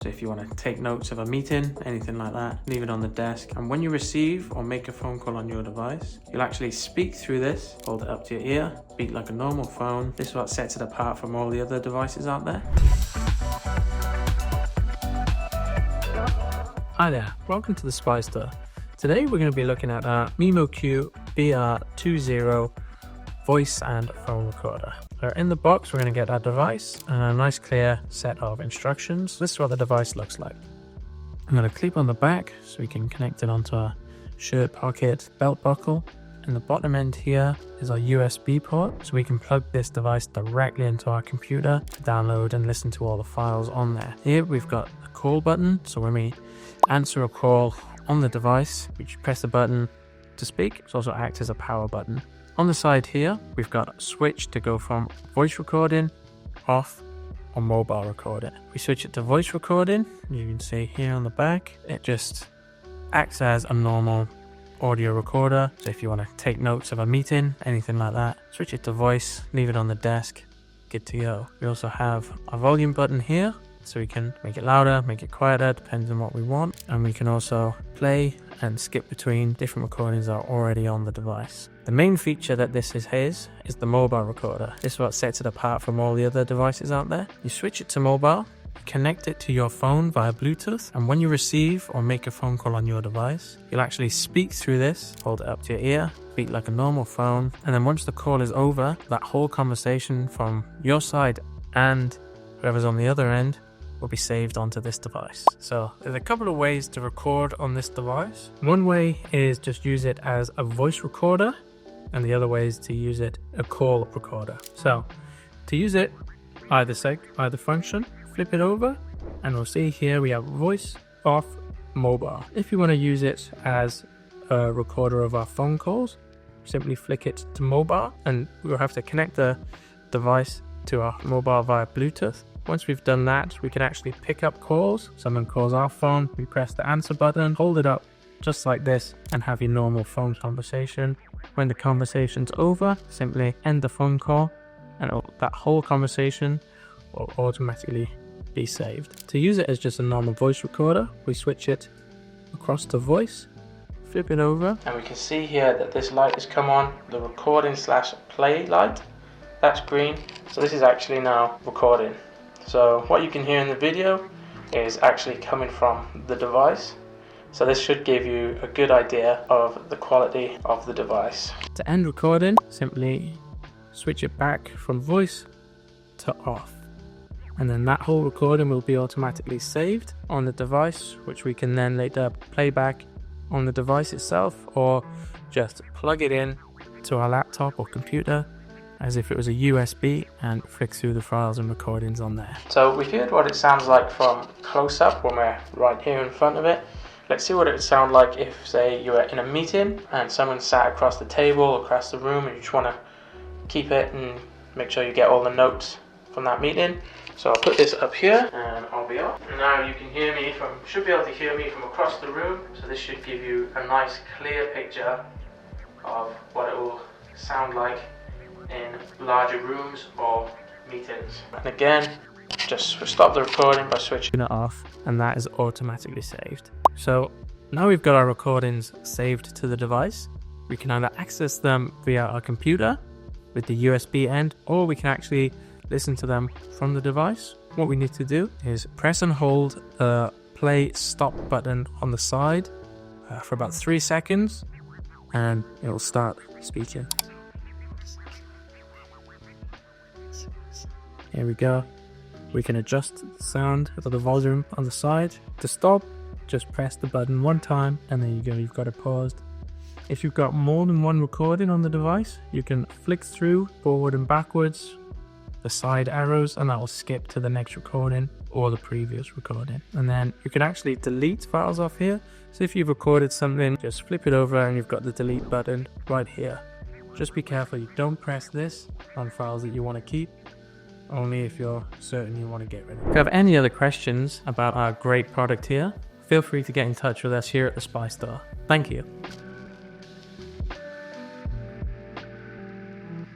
So if you want to take notes of a meeting, anything like that, leave it on the desk. And when you receive or make a phone call on your device, you'll actually speak through this, hold it up to your ear, beat like a normal phone. This is what sets it apart from all the other devices out there. Hi there, welcome to the Spy Store. Today we're going to be looking at our MemoQ BR20 voice and phone recorder. In the box, we're going to get our device and a nice clear set of instructions. This is what the device looks like. I'm going to clip on the back so we can connect it onto our shirt pocket belt buckle. In the bottom end here is our USB port, so we can plug this device directly into our computer to download and listen to all the files on there. Here we've got a call button, so when we answer a call on the device, we just press the button to speak. It also acts as a power button. On the side here, we've got a switch to go from voice recording, off, or mobile recording. We switch it to voice recording. You can see here on the back, it just acts as a normal audio recorder. So if you want to take notes of a meeting, anything like that, switch it to voice, leave it on the desk, good to go. We also have a volume button here, so we can make it louder, make it quieter, depends on what we want. And we can also play and skip between different recordings that are already on the device. The main feature that this is the mobile recorder. This is what sets it apart from all the other devices out there. You switch it to mobile, connect it to your phone via Bluetooth, and when you receive or make a phone call on your device, you'll actually speak through this, hold it up to your ear, beat like a normal phone, and then once the call is over, that whole conversation from your side and whoever's on the other end will be saved onto this device. So there's a couple of ways to record on this device. One way is just use it as a voice recorder, and the other way is to use it a call recorder. So to use it, either function, flip it over, and we'll see here we have voice, off, mobile. If you want to use it as a recorder of our phone calls, simply flick it to mobile, and we'll have to connect the device to our mobile via Bluetooth. Once we've done that, we can actually pick up calls. Someone calls our phone, we press the answer button, hold it up just like this, and have your normal phone conversation. When the conversation's over, simply end the phone call, and that whole conversation will automatically be saved. To use it as just a normal voice recorder, we switch it across to voice, flip it over, and we can see here that this light has come on, the recording/play light. That's green, so this is actually now recording. So what you can hear in the video is actually coming from the device. So this should give you a good idea of the quality of the device. To end recording, simply switch it back from voice to off. And then that whole recording will be automatically saved on the device, which we can then later play back on the device itself, or just plug it in to our laptop or computer as if it was a USB and flick through the files and recordings on there. So we've heard what it sounds like from close up when we're right here in front of it. Let's see what it would sound like if, say, you were in a meeting and someone sat across the table, across the room, and you just want to keep it and make sure you get all the notes from that meeting. So I'll put this up here and I'll be off. Now you can hear me should be able to hear me from across the room. So this should give you a nice clear picture of what it will sound like in larger rooms or meetings. And again, just stop the recording by switching it off, and that is automatically saved. So now we've got our recordings saved to the device. We can either access them via our computer with the USB end, or we can actually listen to them from the device. What we need to do is press and hold the play stop button on the side for about 3 seconds, and it will start speaking. Here we go. We can adjust the sound of the volume on the side. To stop, just press the button one time, and there you go, you've got it paused. If you've got more than one recording on the device, you can flick through forward and backwards the side arrows, and that will skip to the next recording or the previous recording. And then you can actually delete files off here. So if you've recorded something, just flip it over and you've got the delete button right here. Just be careful you don't press this on files that you want to keep, only if you're certain you want to get rid of it. If you have any other questions about our great product here, feel free to get in touch with us here at the Spy Store. Thank you.